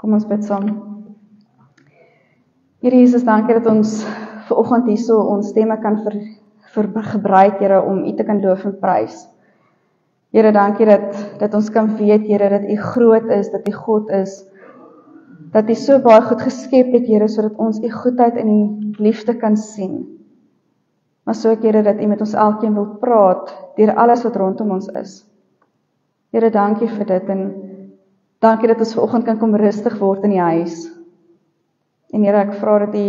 Kom ons bid saam. Here Jesus, dankie dat ons vanoggend hierso ons stemme kan gebruik, Here, om U te kan loof en prys. Here, dankie dat ons kan weet, Here, dat U groot is, dat U God is, dat U so baie goed geskep het, Here, sodat ons U goedheid en U liefde kan sien. Maar so ek, Here, dat U met ons elkeen wil praat, deur alles wat rondom ons is. Here, dankie vir dit, en dankie dat ons vanoggend kan kom rustig word in die huis. En Here, ek vra dat U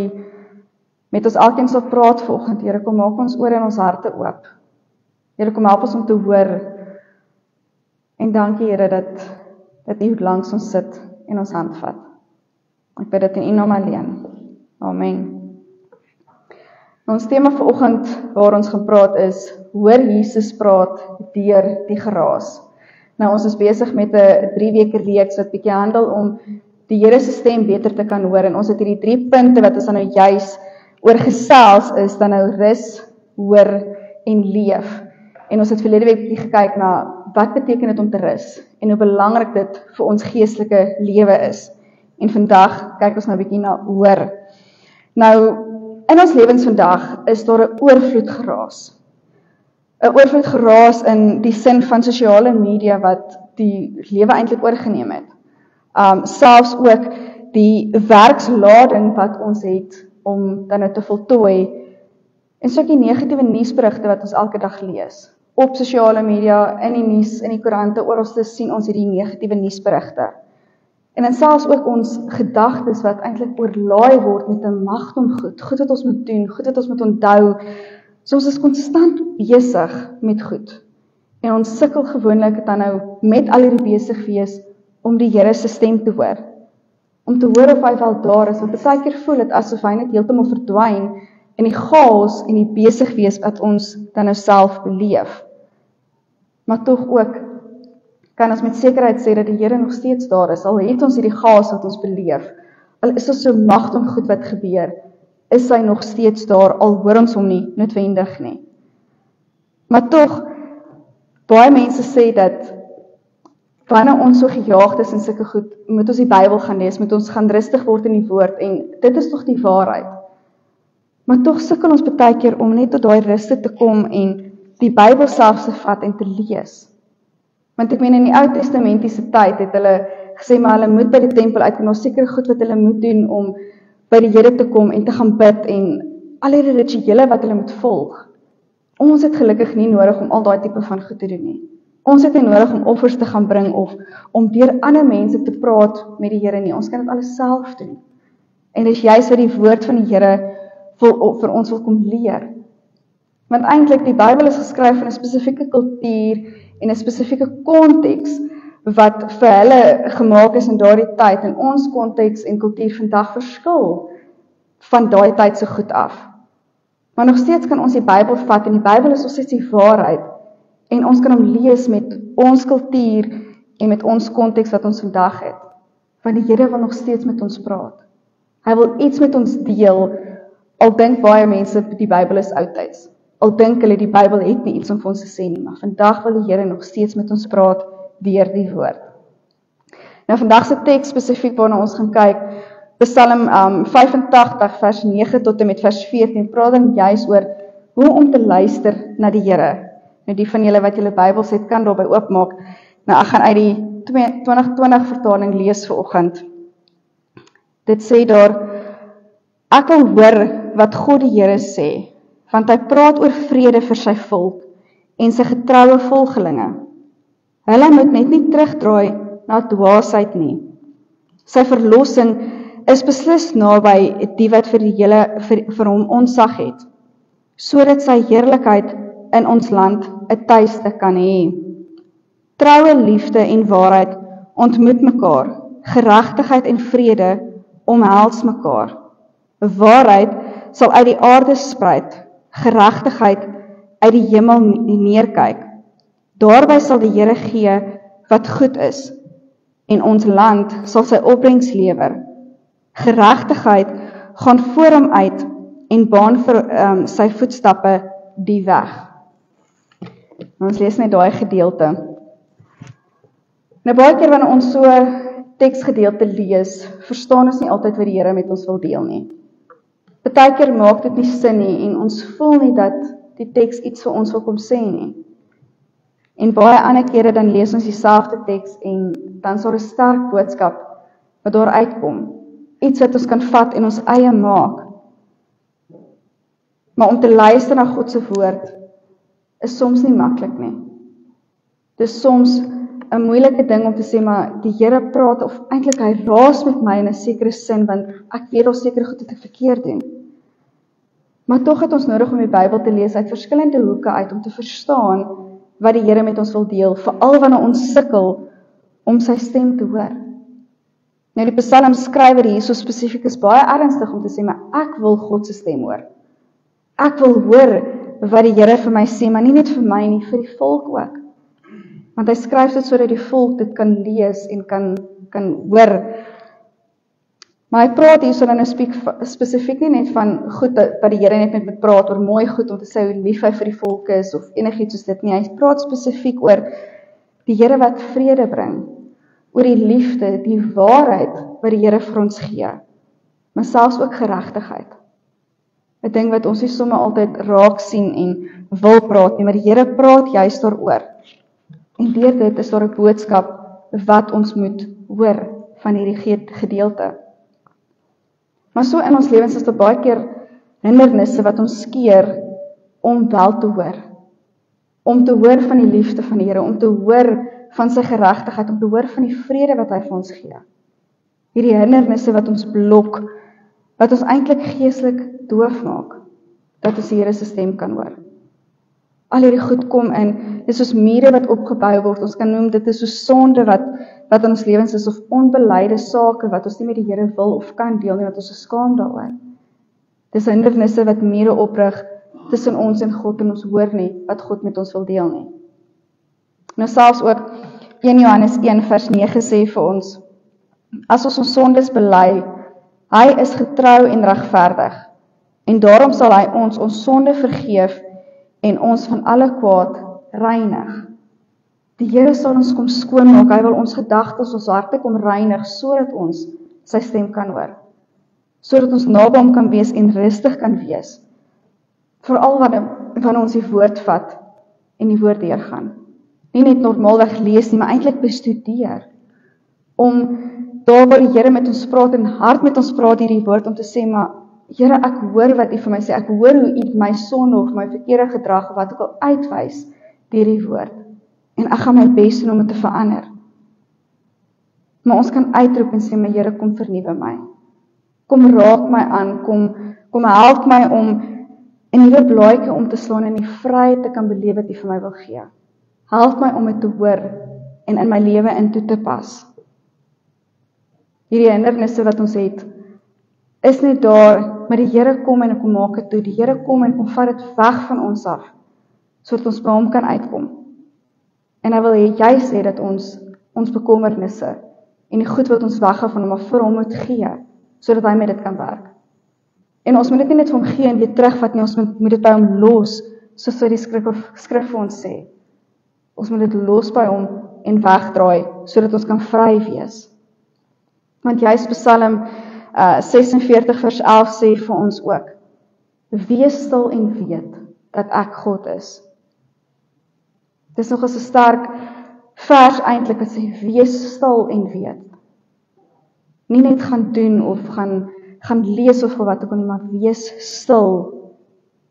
met ons elkeen sal praat vanoggend, Here, kom maak ons ore en ons harte oop. Here, kom help ons om te hoor. En dankie, Here, dat U langs ons sit en ons hand vat. Ek bid dit in U naam alleen. Amen. Ons tema vanoggend waar ons gaan praat is, hoor Jesus praat deur die geraas. Nou, ons is besig met 'n 3 weke reeks wat bietjie handel om die Here se stem beter te kan hoor, en ons het hierdie 3 punte wat ons dan nou juis oor gesels is, dan nou rus, hoor en leef. En ons het verlede week gekyk na wat beteken dit om te rus, en hoe belangrik dit vir ons geestelike lewe is. En vandag kyk ons nou 'n bietjie na hoor. Nou, in ons lewens vandag is daar 'n oorvloed geraas. 'n Oorvloed geraas in die sin van sosiale media wat die lewe eintlik oorgeneem het. Selfs ook die werkslading wat ons het om dan nou te voltooi, en so die negatiewe nuusberigte wat ons elke dag lees. Op sosiale media, in die nuus, in die koerante, oralste sien ons hierdie negatiewe nuusberigte. En dan selfs ook ons gedagtes wat eintlik oorlaai word met 'n mag om goed wat ons moet doen, goed wat ons moet onthou. So ons is konstant besig met goed. En ons sukkel gewoonlik dan nou met al hierdie besig wees om die Here se stem te hoor. Om te hoor of hy wel daar is, want baie keer voel dit asof hy net heeltemal verdwyn in die chaos en die besig wees wat ons dan nou self beleef. Maar tog ook kan ons met sekerheid sê dat die Here nog steeds daar is, al het ons hierdie chaos wat ons beleef, al is ons so magtig om goed wat gebeur, is hy nog steeds daar, al hoor ons hom nie noodwendig nie. Maar tog, baie mense sê dat wanneer ons so gejaagd is in sulke goed, moet ons die Bybel gaan lees, moet ons gaan rustig word in die woord, en dit is tog die waarheid. Maar tog sukkel ons baie keer om net tot daai rus te kom en die Bybel self te vat en te lees. Want ek meen, in die Ou Testamentiese tyd het hulle gesê, maar hulle moet by die tempel uitkom, nou sekere goed wat hulle moet doen om by die Here te kom en te gaan bid, en al die rituele wat hulle moet volg. Ons het gelukkig nie nodig om al daai tipe van goed te doen nie. Ons het nie nodig om offers te gaan bring of om deur ander mense te praat met die Here nie. Ons kan dit alles self doen. En dis juist wat die woord van die Here vir ons wil kom leer. Want eintlik die Bybel is geskryf in 'n spesifieke kultuur en 'n spesifieke konteks wat vir hulle gemaak is in daardie tyd, en ons konteks en kultuur vandag verskil van daai tyd se goed af. Maar nog steeds kan ons die Bybel vat, en die Bybel is nog steeds die waarheid, en ons kan hom lees met ons kultuur en met ons konteks wat ons vandag het. Want die Here wil nog steeds met ons praat. Hy wil iets met ons deel, al dink baie mense die Bybel is oudtyds. Al dink hulle die Bybel het nie iets om vir ons te sê nie, maar vandag wil die Here nog steeds met ons praat deur die woord. Nou vandag se teks spesifiek waarna ons gaan kyk, Psalm 85 vers 9 tot en met vers 14, praat dan juis oor hoe om te luister na die Here. Nou die van julle wat julle Bybels het, kan daarby oopmaak. Nou ek gaan uit die 2020 vertaling lees vanoggend. Dit sê daar, ek wil hoor wat God die Here sê, want hy praat oor vrede vir sy volk en sy getroue volgelinge. Hulle moet net nie terugdraai na dwaasheid nie. Sy verlossing is beslis naby die wat vir hom ontzag het, sodat sy heerlikheid in ons land 'n tuiste kan hê. Troue, liefde en waarheid ontmoet mekaar, geregtigheid en vrede omhels mekaar. Waarheid sal uit die aarde spruit, geregtigheid uit die hemel neerkyk. Daarby sal die Here gee wat goed is, en ons land sal sy opbrengs lewer. Geregtigheid gaan voor hom uit en baan vir sy voetstappe die weg. Ons lees net daai gedeelte. Nou baie keer wanneer ons so teksgedeelte lees, verstaan ons nie altyd wat die Here met ons wil deel nie. Partykeer maak dit nie sin nie en ons voel nie dat die teks iets vir ons wil kom sê nie. En baie ander kere dan lees ons dieselfde teks en dan is daar 'n sterk boodskap wat daar uitkom. Iets wat ons kan vat en ons eie maak. Maar om te luister na God se woord is soms nie maklik nie. Dit is soms 'n moeilike ding om te sê, maar die Here praat of eintlik hy raas met my in 'n sekere sin, want ek weet al seker goed wat ek verkeerd doen. Maar tog het ons nodig om die Bybel te lees uit verskillende hoeke uit om te verstaan wat die Here met ons wil deel, veral wanneer ons sukkel om sy stem te hoor. Nou die psalmskrywer hierso spesifiek is baie ernstig om te sê, maar ek wil God se stem hoor. Ek wil hoor wat die Here vir my sê, maar nie net vir my nie, vir die volk ook. Want hy skryf dit sodat die volk dit kan lees en kan hoor. Maar hy praat hierso dan nou spesifiek nie net van goed wat die Here net met praat oor mooi goed om te sê hoe lief hy vir die volk is of enigiets soos dit nie. Hy praat spesifiek oor die Here wat vrede bring, oor die liefde, die waarheid wat die Here vir ons gee, maar selfs ook geregtigheid. 'n Ding wat ons nie sommer altyd raak sien en wil praat nie, maar die Here praat juist daaroor. En deur dit is daar 'n boodskap wat ons moet hoor van hierdie gedeelte. Maar so in ons lewens is daar baie keer hindernisse wat ons keer om wel te hoor. Om te hoor van die liefde van die Here, om te hoor van sy geregtigheid, om te hoor van die vrede wat hy vir ons gee. Hierdie hindernisse wat ons blok, wat ons eintlik geestelik doof maak, dat ons die Here se stem kan hoor. Al hierdie goed kom in, dis soos mure wat opgebou word, ons kan noem dit is soos sonde wat in ons lewens is, of onbeleide sake wat ons nie met die Here wil of kan deel nie, wat ons is skaam daaroor. Dis hindernisse wat mure oprig tussen ons en God, en ons hoor nie wat God met ons wil deel nie. Nou selfs ook 1 Johannes 1 vers 9 sê vir ons, as ons sondes bely, hy is getrou en regverdig, en daarom sal hy ons sonde vergeef en ons van alle kwaad reinig. Die Here sal ons kom skoonmaak, hy wil ons gedagtes, ons harte kom reinig, sodat ons sy stem kan hoor. Sodat ons naby hom kan wees en rustig kan wees. Veral wanneer ons die woord vat en die woord deurgaan. Nie net normaalweg lees nie, maar eintlik bestudeer. Om daar waar die Here met ons praat en hard met ons praat hierdie woord, om te sê, maar Here, ek hoor wat U vir my sê, ek hoor hoe U my sonde of my verkeerde gedrag of wat ook al uitwys deur die woord. En ek gaan my bes doen om dit te verander. Maar ons kan uitroep en sê, my Here, kom vernuwe my. Kom raak my aan, kom help my om 'n nuwe blaadjie om te slaan en die vryheid te kan beleef wat U vir my wil gee. Help my om dit te hoor en in my lewe in toe te pas. Hierdie hindernisse wat ons het, is net daar, maar die Here kom en kom maak dit toe. Die Here kom en kom vat dit weg van ons af, sodat ons by hom kan uitkom. En hy wil juist hê dat ons bekommernisse en die goed wat ons weghou van hom, vir hom moet gee, sodat hy met dit kan werk. En ons moet dit nie net vir hom gee en weer terugvat nie, ons moet dit by hom los, soos die skrif vir ons sê. Ons moet dit los by hom en wegdraai, sodat ons kan vry wees. Want juist Psalm 46 vers 11 sê vir ons ook, wees stil en weet dat ek God is. Dis nog 'n sterk vers eintlik wat sê, wees stil en weet. Nie net gaan doen of gaan lees of wat ook al nie, maar wees stil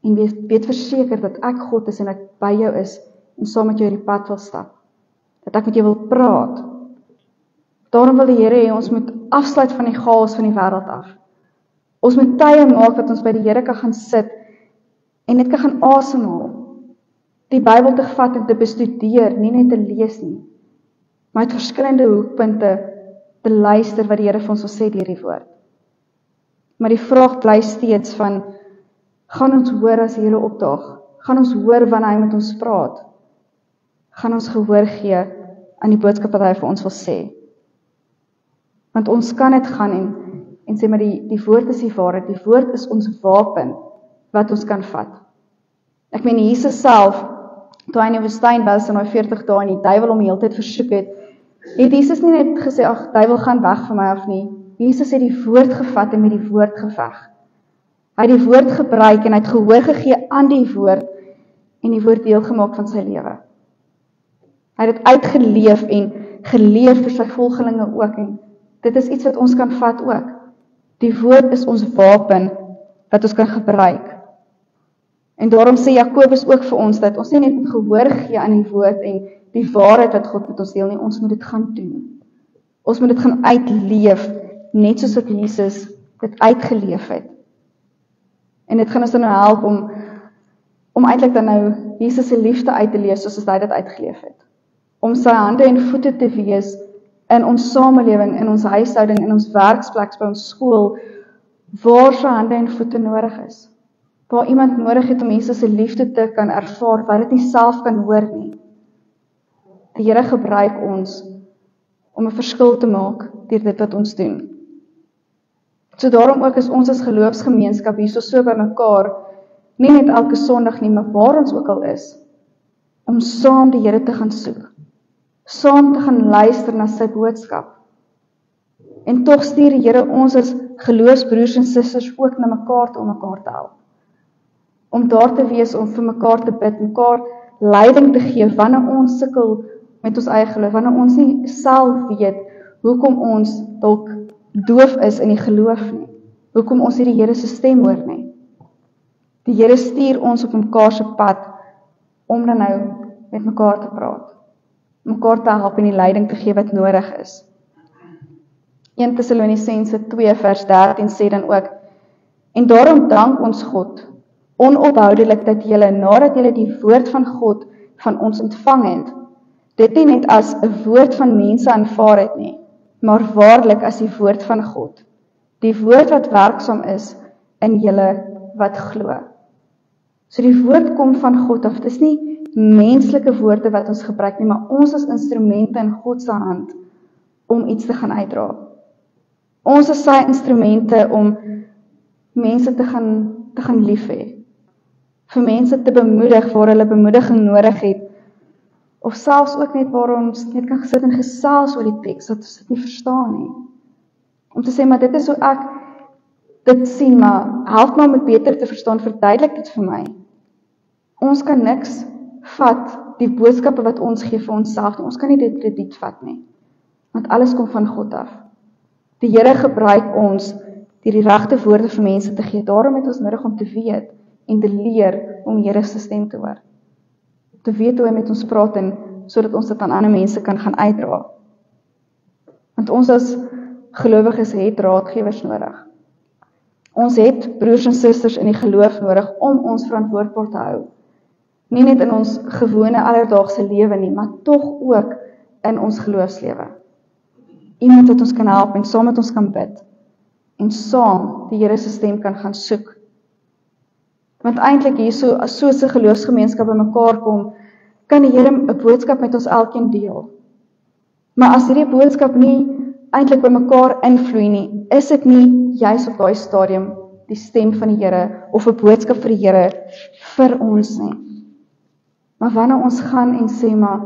en weet verseker dat ek God is en ek by jou is en saam met jou hierdie pad wil stap. Dat ek met jou wil praat. Daarom wil die Here hê ons moet afsluit van die chaos van die wêreld af. Ons moet tye maak dat ons by die Here kan gaan sit en net kan gaan asemhaal. Die Bybel te vat en te bestudeer, nie net te lees nie, maar uit verskillende hoekpunte te luister wat die Here vir ons wil sê deur die woord. Maar die vraag bly steeds van, gaan ons hoor as die Here opdaag? Gaan ons hoor wanneer hy met ons praat? Gaan ons gehoor gee aan die boodskap wat hy vir ons wil sê? Want ons kan dit gaan en sê, maar die woord is die waarheid, die woord is ons wapen, wat ons kan vat. Ek meen, Jesus self, toe hy in die woestyn was in daai 40 dae en die duiwel hom die hele tyd versoek het, Het Jesus nie net gesê, ag, duiwel gaan weg van my af nie. Jesus het die woord gevat en met die woord geveg. Hy het die woord gebruik en hy het gehoor gegee aan die woord en die woord deel gemaak van sy lewe. Hy het dit uitgeleef en geleef vir sy volgelinge ook en dit is iets wat ons kan vat ook. Die woord is ons wapen wat ons kan gebruik. En daarom sê Jakobus ook vir ons dat ons nie net moet gehoor gee aan die woord en die waarheid wat God met ons deel nie, ons moet dit gaan doen. Ons moet dit gaan uitleef, net soos wat Jesus dit uitgeleef het. En dit gaan ons dan nou help om eintlik dan nou Jesus se liefde uit te leef soos hy dit uitgeleef het. Om sy hande en voete te wees in ons samelewing, in ons huishouding, in ons werksplek, by ons skool, waar sy hande en voete nodig is. Waar iemand nodig het om Jesus se liefde te kan ervaar, waar dit nie self kan hoor nie. Die Here gebruik ons om 'n verskil te maak deur dit wat ons doen. So daarom ook is ons as geloofsgemeenskap hierso so by mekaar, nie net elke Sondag nie, maar waar ons ook al is, om saam die Here te gaan soek. Saam te gaan luister na sy boodskap. En tog stuur die Here ons as geloofsbroers en susters ook na mekaar toe om mekaar te help. Om daar te wees, om vir mekaar te bid, mekaar leiding te gee, wanneer ons sukkel met ons eie geloof, wanneer ons nie self weet, hoekom ons dalk doof is in die geloof nie, hoekom ons nie die Here se stem hoor nie. Die Here stuur ons op mekaar se pad, om dan nou met mekaar te praat, mekaar te help en die leiding te gee wat nodig is. 1 Tessalonisense 2 vers 13 sê dan ook, en daarom dank ons God, onophoudelik dat julle, nadat julle die woord van God van ons ontvang het, dit nie net as 'n woord van mense aanvaar het nie, maar waarlik as die woord van God, die woord wat werksaam is in julle wat glo. So die woord kom van God af, dit is nie menslike woorde wat ons gebruik nie, maar ons is instrumente in God se hand om iets te gaan uitdra. Ons is sy instrumente om mense te gaan lief hê, vir mense te bemoedig waar hulle bemoediging nodig het, of selfs ook net waar ons net kan gesit en gesels oor die teks, dat ons dit nie verstaan nie. Om te sê, maar dit is hoe ek dit sien, maar help my om dit beter te verstaan, verduidelik dit vir my. Ons kan niks vat, die boodskappe wat ons gee vir onsself, ons kan nie dit krediet vat nie, want alles kom van God af. Die Here gebruik ons deur die regte woorde vir mense te gee, daarom het ons nodig om te weet en te leer om die Here se stem te hoor. Te weet hoe hy met ons praat en sodat ons dit aan ander mense kan gaan uitdra. Want ons as gelowiges het raadgewers nodig. Ons het broers en susters in die geloof nodig om ons verantwoordbaar te hou. Nie net in ons gewone alledaagse lewe nie, maar tog ook in ons geloofslewe. Iemand wat ons kan help en saam met ons kan bid. En saam die Here se stem kan gaan soek. Want eintlik hierso, as so 'n geloofsgemeenskap by mekaar kom, kan die Here 'n boodskap met ons elkeen deel. Maar as hierdie boodskap nie eintlik by mekaar invloei nie, is dit nie juis op daai stadium die stem van die Here of 'n boodskap vir die Here vir ons nie. Maar wanneer ons gaan en sê, maar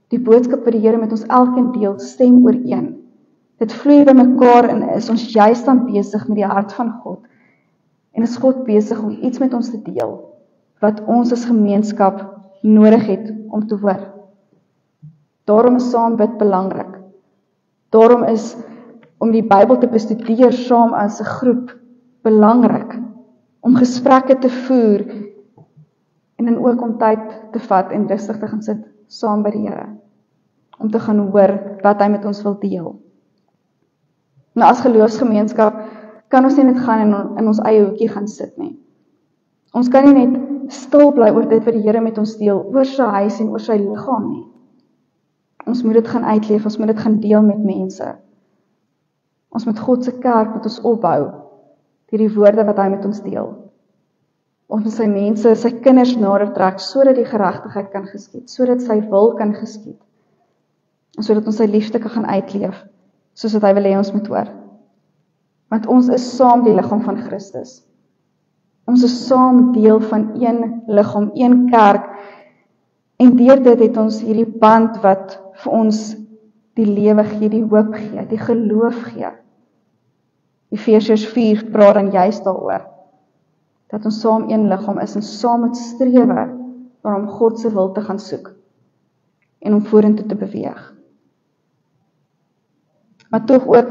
die boodskap wat die Here met ons elkeen deel, stem ooreen. Dit vloei by mekaar en is ons juist dan besig met die hart van God. En is God besig om iets met ons te deel, wat ons as gemeenskap nodig het om te hoor. Daarom is saam bid belangrik. Daarom is om die Bybel te bestudeer saam as 'n groep belangrik. Om gesprekke te voer en dan ook om tyd te vat en rustig te gaan sit saam by die Here. Om te gaan hoor wat hy met ons wil deel. Nou as geloofsgemeenskap kan ons nie net gaan en in ons eie hoekie gaan sit nie. Ons kan nie net stil bly oor dit wat die Here met ons deel, oor sy huis en oor sy liggaam nie. Ons moet dit gaan uitleef, ons moet dit gaan deel met mense. Ons moet God se kerk met ons opbou, deur die woorde wat hy met ons deel. Ons moet sy mense, sy kinders nader trek, sodat die geregtigheid kan geskied, sodat sy wil kan geskied, en sodat ons sy liefde kan gaan uitleef, soos wat hy wil hê ons moet hoor. Want ons is saam die liggaam van Christus. Ons is saam deel van een liggaam, een kerk, en deur dit het ons hierdie band wat vir ons die lewe gee, die hoop gee, die geloof gee. Efesiërs 4 praat dan juist daaroor, dat ons saam een liggaam is en saam met strewe om God se wil te gaan soek en om vorentoe te beweeg. Maar tog ook,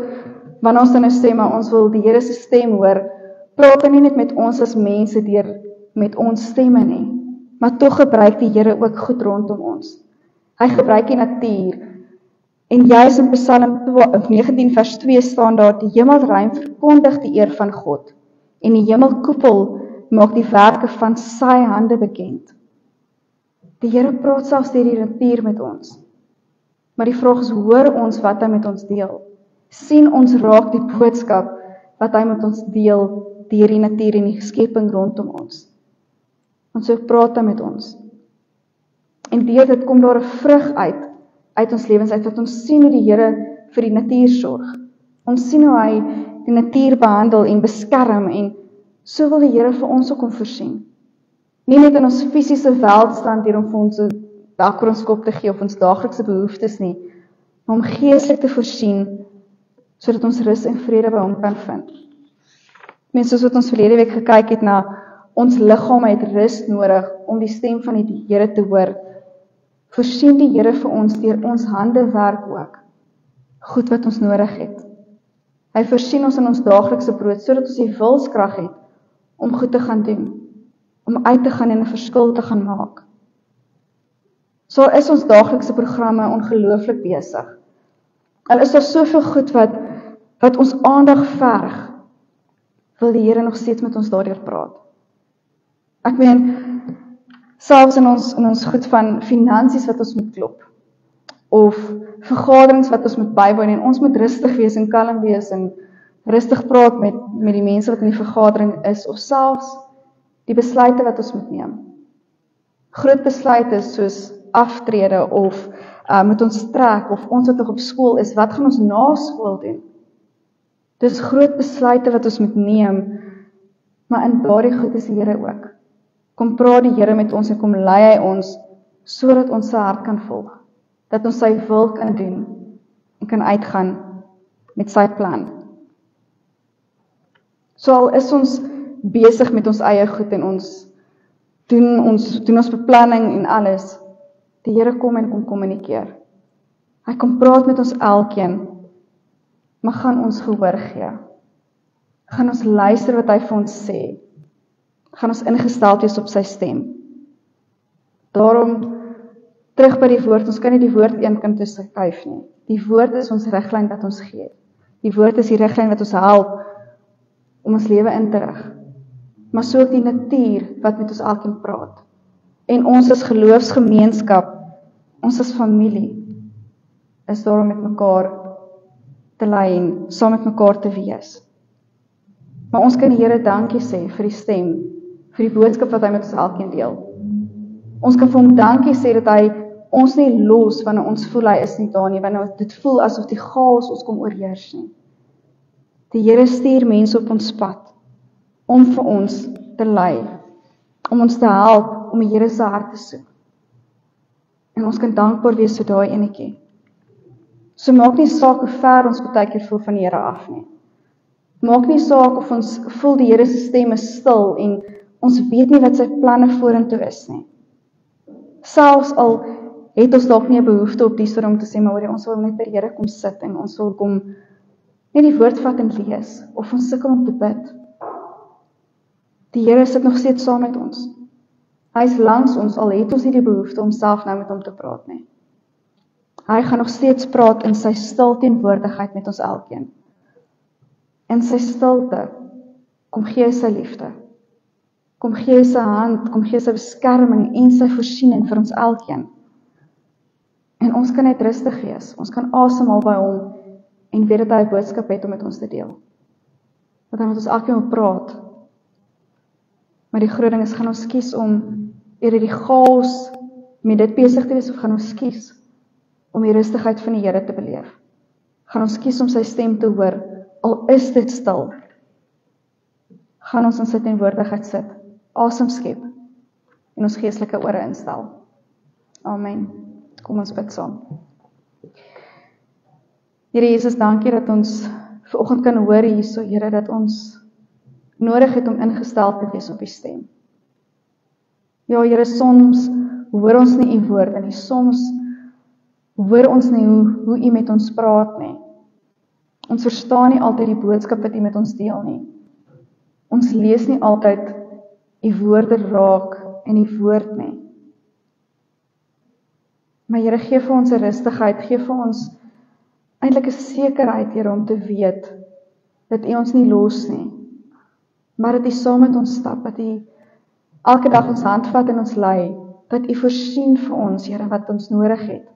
wanneer ons dan nou sê, maar ons wil die Here se stem hoor, praat hy nie net met ons as mense deur met ons stemme nie, maar tog gebruik die Here ook goed rondom ons. Hy gebruik die natuur, en juis in Psalm 19 vers 2 staan daar, die hemelruim verkondig die eer van God, en die hemelkoepel maak die werke van sy hande bekend. Die Here praat selfs deur die natuur met ons. Maar die vraag is, hoor ons wat hy met ons deel? Sien ons raak die boodskap wat hy met ons deel deur die natuur en die skepping rondom ons? Want so praat hy met ons. En deur dit kom daar 'n vrug uit ons lewens uit, wat ons sien hoe die Here vir die natuur sorg. Ons sien hoe hy die natuur behandel en beskerm, en so wil die Here vir ons ook om voorsien. Nie net in ons fisiese welstand deur om vir ons 'n dak oor ons kop te gee of ons daaglikse behoeftes nie, maar om geestelik te voorsien, sodat ons rus en vrede by hom kan vind. Mense, soos wat ons verlede week gekyk het na, ons liggaam het rus nodig om die stem van die Here te hoor, voorsien die Here vir ons deur ons hande werk ook, goed wat ons nodig het. Hy voorsien ons in ons daaglikse brood, sodat ons die wilskrag het om goed te gaan doen, om uit te gaan en 'n verskil te gaan maak. So is ons daaglikse programme ongelooflik besig. Al is daar soveel goed wat ons aandag verg, wil die Here nog steeds met ons daardeur praat. Ek meen, selfs in ons goed van finansies wat ons moet klop, of vergaderings wat ons moet bywoon, en ons moet rustig wees en kalm wees, en rustig praat met die mense wat in die vergadering is, of selfs die besluite wat ons moet neem. Groot besluite soos aftrede, of moet ons trek, of ons wat nog op skool is, wat gaan ons na skool doen? Dis groot besluite wat ons moet neem, maar in daardie goed is die Here ook. Kom praat die Here met ons en kom lei hy ons, sodat ons sy hart kan volg, dat ons sy wil kan doen, en kan uitgaan met sy plan. So al is ons besig met ons eie goed, en ons doen ons beplanning en alles, die Here kom en kom kommunikeer. Hy kom praat met ons elkeen, maar gaan ons gehoor gee? Gaan ons luister wat hy vir ons sê? Gaan ons ingestel wees op sy stem? Daarom, terug by die woord, ons kan nie die woord een kant toe skuif nie. Die woord is ons riglyn wat ons gee. Die woord is die riglyn wat ons help om ons lewe in te rig. Maar so ook die natuur wat met ons elkeen praat. En ons as geloofsgemeenskap, ons as familie, is daar om met mekaar te lei en saam met mekaar te wees. Maar ons kan die Here dankie sê vir die stem, vir die boodskap wat hy met ons elkeen deel. Ons kan vir hom dankie sê dat hy ons nie los wanneer ons voel hy is nie daar nie, wanneer dit voel asof die chaos ons kom oorheers nie. Die Here stuur mense op ons pad, om vir ons te lei, om ons te help om die Here se hart te soek. En ons kan dankbaar wees vir daai enetjie. So maak nie saak hoe ver ons baie keer voel van die Here af nie. Maak nie saak of ons voel die Here se stem is stil en ons weet nie wat sy planne vorentoe is nie. Selfs al het ons dalk nie 'n behoefte op die soort om te sê, maar ons wil net by die Here kom sit en ons wil kom net die woord vat en lees, of ons sukkel om te bid. Die Here sit nog steeds saam met ons. Hy is langs ons, al het ons nie die behoefte om self nou met hom te praat nie. Hy gaan nog steeds praat in sy stil teenwoordigheid met ons elkeen. In sy stilte, kom gee hy sy liefde. Kom gee hy sy hand, kom gee hy sy beskerming en sy voorsiening vir ons elkeen. En ons kan net rustig wees, ons kan asemhaal by hom, en weet dat hy 'n boodskap het om met ons te deel. Dat hy met ons elkeen wil praat. Maar die groot ding is, gaan ons kies om eerder die chaos met dit besig te wees, of gaan ons kies om die rustigheid van die Here te beleef? Gaan ons kies om sy stem te hoor, al is dit stil? Gaan ons in sy teenwoordigheid sit, asem skep, en ons geestelike ore instel? Amen. Kom ons bid saam. Here Jesus, dankie dat ons vanoggend kan hoor hierso, Here, dat ons nodig het om ingestel te wees op die stem. Ja, Here, soms hoor ons nie u woorde nie, soms hoor ons nie hoe u met ons praat nie. Ons verstaan nie altyd die boodskap wat u met ons deel nie. Ons lees nie altyd u woorde raak in die woord nie. Maar Here, gee vir ons 'n rustigheid, gee vir ons eintlik 'n sekerheid, Here, om te weet dat u ons nie los nie, maar dat u saam met ons stap, dat u elke dag ons hand vat en ons lei, dat u voorsien vir ons, Here, wat ons nodig het.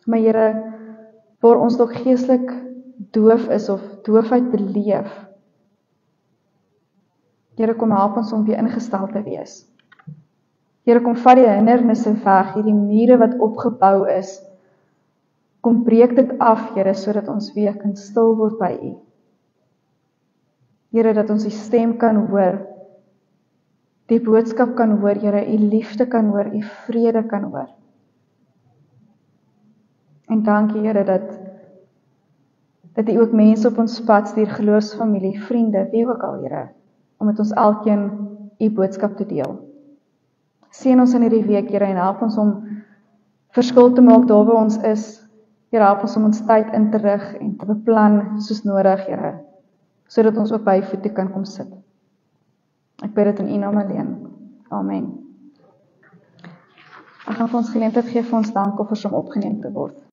Maar Here, waar ons dalk geestelik doof is of doofheid beleef, Here, kom help ons om weer ingestel te wees. Here, kom vat die hindernisse weg, hierdie mure wat opgebou is, kom breek dit af, Here, sodat ons weer kan stil word by u. Here, dat ons die stem kan hoor, die boodskap kan hoor, Here, u liefde kan hoor, u vrede kan hoor. En dankie, Here, dat u ook mense op ons pad stuur, geloofsfamilie, vriende, wie ook al, Here, om met ons elkeen u boodskap te deel. Seën ons in hierdie week, Here, en help ons om verskil te maak daar waar ons is. Here, help ons om ons tyd in te rig en te beplan soos nodig, Here, sodat ons ook by u voete kan kom sit. Ek bid dit in u naam alleen. Amen. Ek gaan vir ons geleentheid gee vir ons dankoffers om opgeneem te word.